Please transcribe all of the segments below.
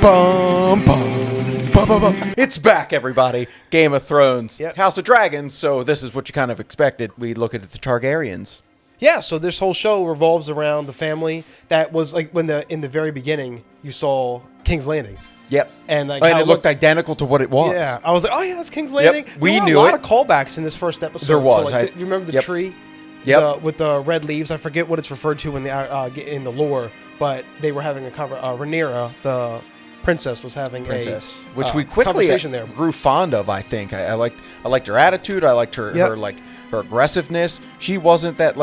Bum, bum, bum, bum, bum. It's back, everybody. Game of Thrones, Yep. House of Dragons. So this is what you kind of expected. We look at the Targaryens. Yeah, so this whole show revolves around the family that was like when in the very beginning you saw King's Landing. Yep. And, like, and how it it looked looked- identical to what it was. Yeah, I was like, oh yeah, that's King's Landing. We There were knew a lot it. of callbacks in this first episode. There was. To, like, you remember the Yep. tree? Yep. With the red leaves. I forget what it's referred to in the lore, but they were having a Rhaenyra, the princess, was having Princess, a which we quickly conversation there. grew fond of. I think I liked her attitude. I liked her Yep. her aggressiveness. She wasn't that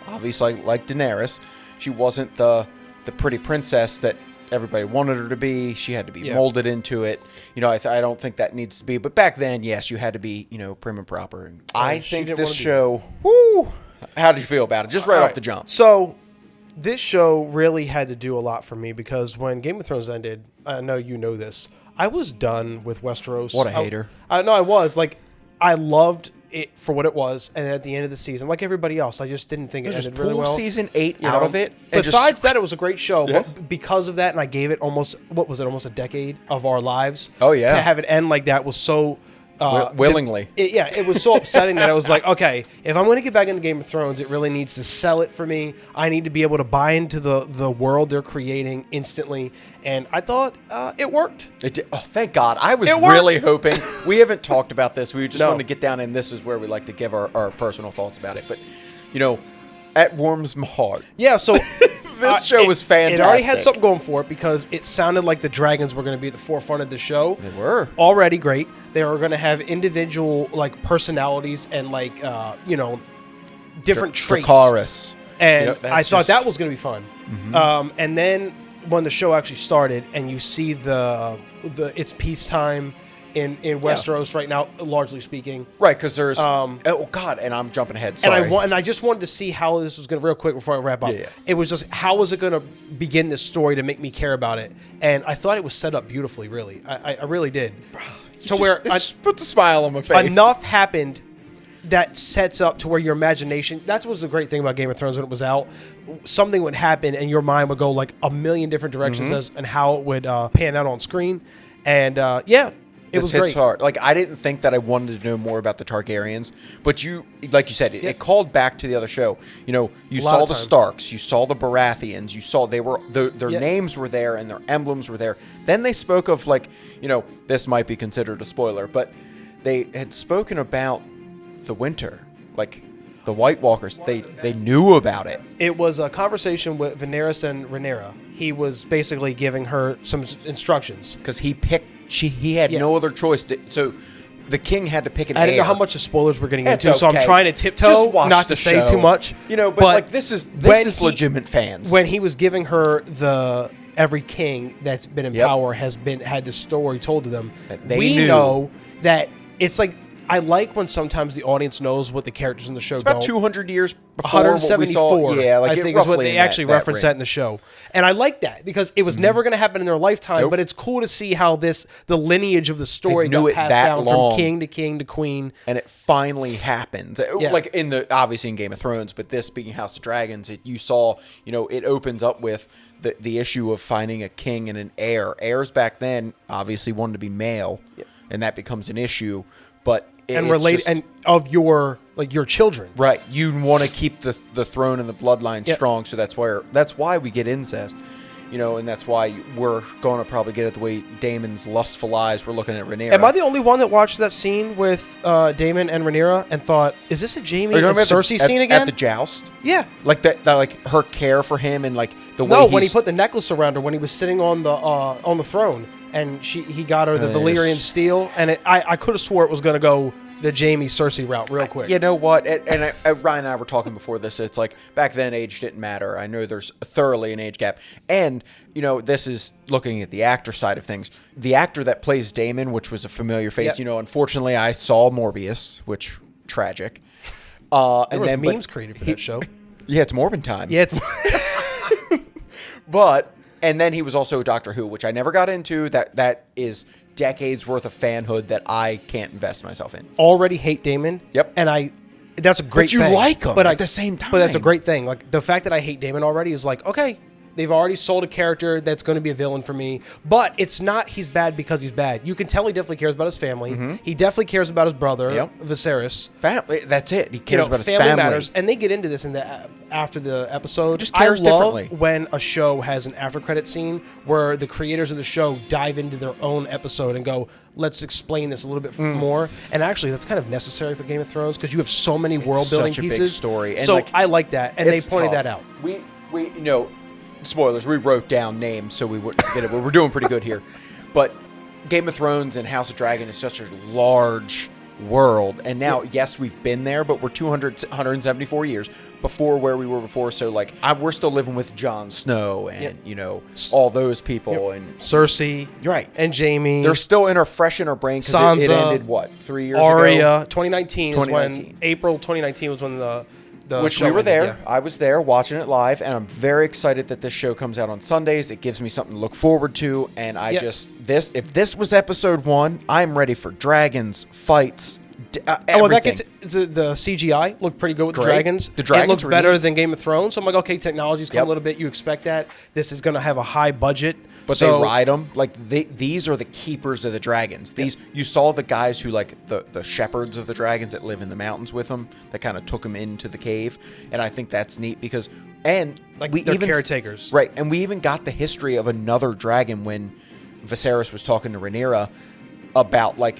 obviously like Daenerys. She wasn't the pretty princess that everybody wanted her to be. She had to be molded into it. I don't think that needs to be. But back then, yes, you had to be prim and proper. And I she think didn't this wanna be. show. Woo! How did you feel about it? Just right All off the jump. So, this show really had to do a lot for me because when Game of Thrones ended, I know you know this, I was done with Westeros. What a hater. I know I was. I loved it for what it was, and at the end of the season, like everybody else, I just didn't think it Just ended really pull well. season 8 You out know? of it. And Besides that, it was a great show. Yeah. But because of that, and I gave it almost a decade of our lives. Oh, yeah. To have it end like that was so. Willingly. It was so upsetting that I was like, okay, if I'm going to get back into Game of Thrones, it really needs to sell it for me. I need to be able to buy into the world they're creating instantly. And I thought it worked. It did. Oh, thank God. I was It worked. really hoping. We haven't talked about this. We just No. wanted to get down, and this is where we like to give our personal thoughts about it. But, that warms my heart. Yeah, so This show was fantastic. It already had something going for it because it sounded like the dragons were going to be at the forefront of the show. They were. Already great. They were going to have individual personalities and different traits. Dracarys. And That's I thought just- that was going to be fun. And then when the show actually started, and you see it's peacetime in Westeros right now, largely speaking. Right, because there's... oh, God, and I'm jumping ahead. Sorry. And I just wanted to see how this was going to, real quick before I wrap up. Yeah. It was just, how was it going to begin this story to make me care about it? And I thought it was set up beautifully, really. I really did. It puts a smile on my face. Enough happened that sets up to where your imagination, that was the great thing about Game of Thrones when it was out. Something would happen and your mind would go like a million different directions and how it would pan out on screen. And it was This hits great. hard. I didn't think that I wanted to know more about the Targaryens, but like you said, it called back to the other show. You saw of the time. Starks, you saw the Baratheons, you saw their Yeah. names were there and their emblems were there. Then they spoke of this might be considered a spoiler, but they had spoken about the winter, the White Walkers. They knew about it. It was a conversation with Daenerys and Rhaenyra. He was basically giving her some instructions. Because he had Yeah. no other choice. So the king had to pick an I don't know heir. how much of spoilers we're getting That's into, so I'm okay. trying to tiptoe, Just watch not the to say show. too much. But this is when he- legitimate fans. When he was giving her every king that's been in Yep. power had this story told to them. That they we knew. know that it's like, I like when sometimes the audience knows what the characters in the show about don't. 200 years before what we 174. saw. Yeah, I think is what roughly they in actually that reference that in range. the show, and I like that because it was never going to happen in their lifetime. Nope. But it's cool to see how the lineage of the story They knew got it passed that down long. from king to king to queen. And it finally happened. Yeah. Obviously in Game of Thrones, but this being House of Dragons, you saw, it opens up with the issue of finding a king and an heir. Heirs back then obviously wanted to be male, and that becomes an issue. But And it's relate just- and of your children. right, you want to keep the throne and the bloodline Yeah. strong, so that's why we get incest. And that's why we're going to probably get it the way Daemon's lustful eyes were looking at Rhaenyra. Am I the only one that watched that scene with Daemon and Rhaenyra and thought, "Is this a Jaime Are you and talking about Cersei at scene again?" At the joust? Yeah. Like that, her care for him and the way No, he's... when he put the necklace around her when he was sitting on the throne and he got her the Valyrian Yes. steel, and I could have swore it was going to go the Jaime Cersei route real quick. You know what? Ryan and I were talking before this. It's like back then age didn't matter. I know there's thoroughly an age gap. And, this is looking at the actor side of things. The actor that plays Daemon, which was a familiar face, Yep. Unfortunately I saw Morbius, which tragic. There And was then memes created for that show. Yeah, it's Morbin time. Yeah, it's And then he was also Doctor Who, which I never got into. That is decades worth of fanhood that I can't invest myself in. already hate Daemon. Yep. And that's a great you thing. like him but at the same But that's a time. great thing. Like the fact that I hate Daemon already is like, okay, They've already sold a character that's going to be a villain for me. But it's not he's bad because he's bad. You can tell he definitely cares about his family. He definitely cares about his brother, Viserys. Family. That's it. He cares about his family. Family matters, and they get into this in the after the episode. Just cares I love differently. when a show has an after credit scene where the creators of the show dive into their own episode and go, let's explain this a little bit more. And actually, that's kind of necessary for Game of Thrones because you have so many world building such a pieces. big story. And so like, I like that, and they it's pointed tough. that out. We you know, spoilers. We wrote down names so we wouldn't forget it. But we're doing pretty good here. But Game of Thrones and House of Dragon is such a large world, and now yes, we've been there, but we're 174 years before where we were before. So like, we're still living with Jon Snow and you know, all those people and Cersei, right, and Jaime. they're still fresh in our brain because Sansa, it ended what 3 years Arya. ago. 2019 is when April 2019 was when the Which show we were ended, there. yeah. I was there watching it live, and I'm very excited that this show comes out on Sundays. It gives me something to look forward to, and if this was episode 1, I'm ready for dragons, fights, everything. Well, that gets the CGI looked pretty good with the Great. dragons. The dragons it looked were better neat. than Game of Thrones. So I'm like, okay, technology's come Yep. a little bit. You expect that. This is going to have a high budget, But so, they ride them like these are the keepers of the dragons. These you saw the guys who like the shepherds of the dragons that live in the mountains with them that kind of took them into the cave, and I think that's neat because like we they're even caretakers, right? And we even got the history of another dragon when Viserys was talking to Rhaenyra about like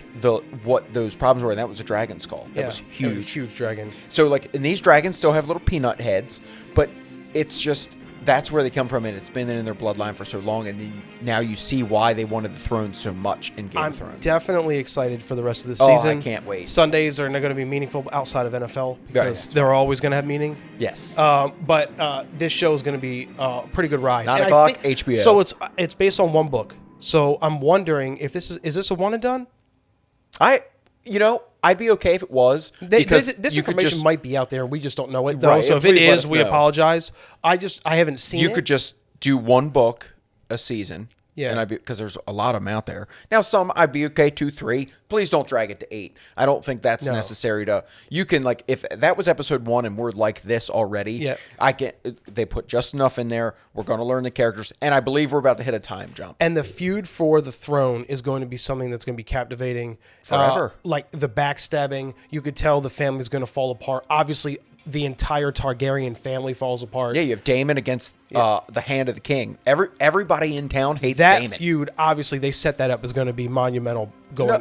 what those problems were, and that was a dragon skull. That was huge, huge dragon. So like, and these dragons still have little peanut heads, but it's just that's where they come from, and it's been in their bloodline for so long, and then now you see why they wanted the throne so much in Game I'm of Thrones. definitely excited for the rest of the Oh, season. I can't wait. Sundays are not going to be meaningful outside of NFL because Right. they're always going to have meaning. Yes. But this show is going to be a pretty good ride. 9 And I o'clock, think- HBO. So it's based on one book. So I'm wondering if this is this a one and done? I'd be okay if it was because This you could information just might be out there and we just don't know it. Though. Right, So and if it please let is, us we know. apologize. I haven't seen it. you could just do one book a season. Yeah. And because there's a lot of them out there. Now, some I'd be okay 2, 3. Please don't drag it to 8. I don't think that's No. necessary to. You can like if that was episode 1 and we're like this already. Yeah. They put just enough in there. We're going to learn the characters, and I believe we're about to hit a time jump. And the feud for the throne is going to be something that's going to be captivating Forever. Like the backstabbing, you could tell the family's going to fall apart. Obviously, the entire Targaryen family falls apart. Yeah, you have Daemon against the Hand of the King. Everybody in town hates That Daemon. feud, obviously, they set that up as going to be monumental.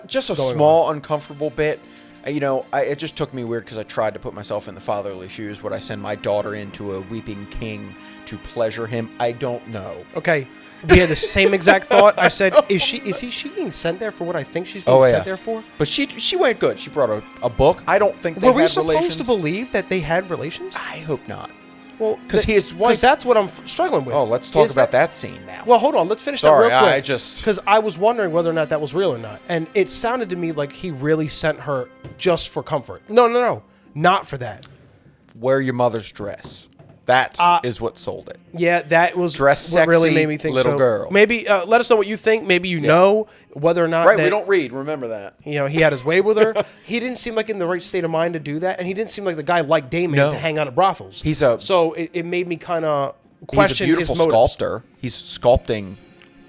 Just a going small, uncomfortable bit. It just took me weird because I tried to put myself in the fatherly shoes. Would I send my daughter into a weeping king to pleasure him? I don't know. on. Okay, we had the same exact thought. I said, is she being sent there for what I think she's being sent there for? But she went good. She brought a book. I don't think they Were we had supposed relations. to believe that they had relations? I hope not. Well, 'Cause his wife- that's what I'm struggling with. Oh, let's talk Is about that scene now. Well, hold on. Let's finish Sorry, that real quick. I just- because I was wondering whether or not that was real or not, and it sounded to me like he really sent her just for comfort. No, not for that. Wear your mother's dress. That is what sold it. Yeah, that was Dress what really sexy made me think little so. girl. Maybe let us know what you think. Maybe you know whether or not Right, that, we don't read. Remember that. he had his way with her. He didn't seem like in the right state of mind to do that, and he didn't seem like the guy like Damon No. to hang out at brothels. So it made me kind of question He's a beautiful his motives. sculptor. He's sculpting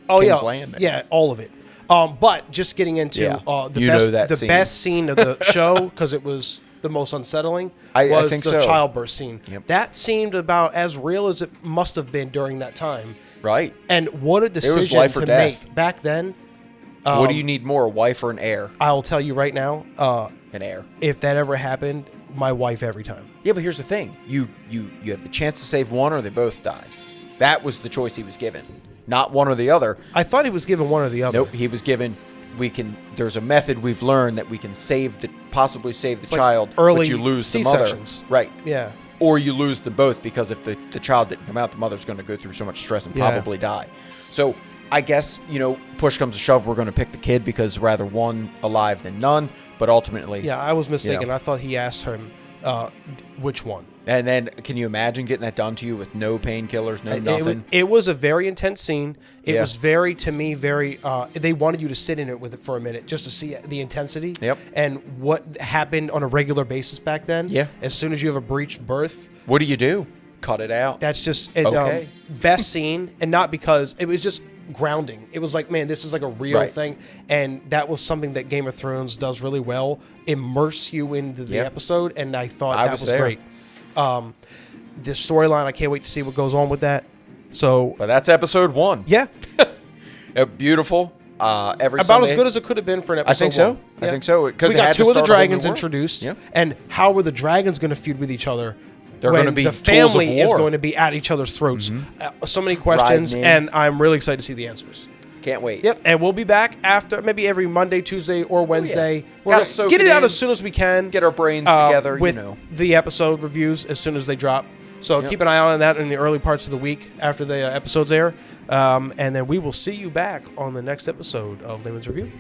Oh King's yeah, Landing. yeah, all of it. But just getting into Yeah. the You know best, that the scene. best scene of the show because it was the most unsettling. I was think the so. childbirth scene. Yep. That seemed about as real as it must have been during that time. Right. And what a decision life or to death. make back then. What do you need more, a wife or an heir? I'll tell you right now, An heir. if that ever happened, my wife every time. Yeah, but here's the thing: you have the chance to save one, or they both die. That was the choice he was given, not one or the other. I thought he was given one or the other. Nope, he was given. There's a method we've learned that we can possibly save the child, early but you lose the mother. C-sections. Right. Yeah. Or you lose them both because if the child didn't come out, the mother's going to go through so much stress and Yeah. probably die. So I guess, push comes to shove, we're going to pick the kid because rather one alive than none. But ultimately, Yeah, I was mistaken. know. I thought he asked him which one. And then can you imagine getting that done to you with no painkillers, no nothing? It was a very intense scene. It Yeah. was very, to me, very. They wanted you to sit in it with it for a minute just to see the intensity. Yep. And what happened on a regular basis back then. Yeah. As soon as you have a breached birth, What do you do? cut it out. That's just it, Okay. best scene, and not because it was just grounding. It was like, man, this is like a real Right. thing, and that was something that Game of Thrones does really well. Immerse you into the Yep. episode, and I thought I that was was there. great. The storyline, I can't wait to see what goes on with that. So But that's episode 1. yeah, Beautiful. Every about Sunday. as good as it could have been for an episode. I think so. one. I Yeah. think so. Because We got two of the dragons introduced, Yep. and how were the dragons going to feud with each other? They're when gonna be the tools of family is war. going to be at each other's throats. So many questions, Riding in. and I'm really excited to see the answers. Can't wait. Yep, and we'll be back after maybe every Monday, Tuesday, or Wednesday. We're Gotta gonna soak get it it out in, as soon as we can. Get our brains together, with you know. the episode reviews as soon as they drop. So Yep. keep an eye on that in the early parts of the week after the episodes air, and then we will see you back on the next episode of Layman's Review.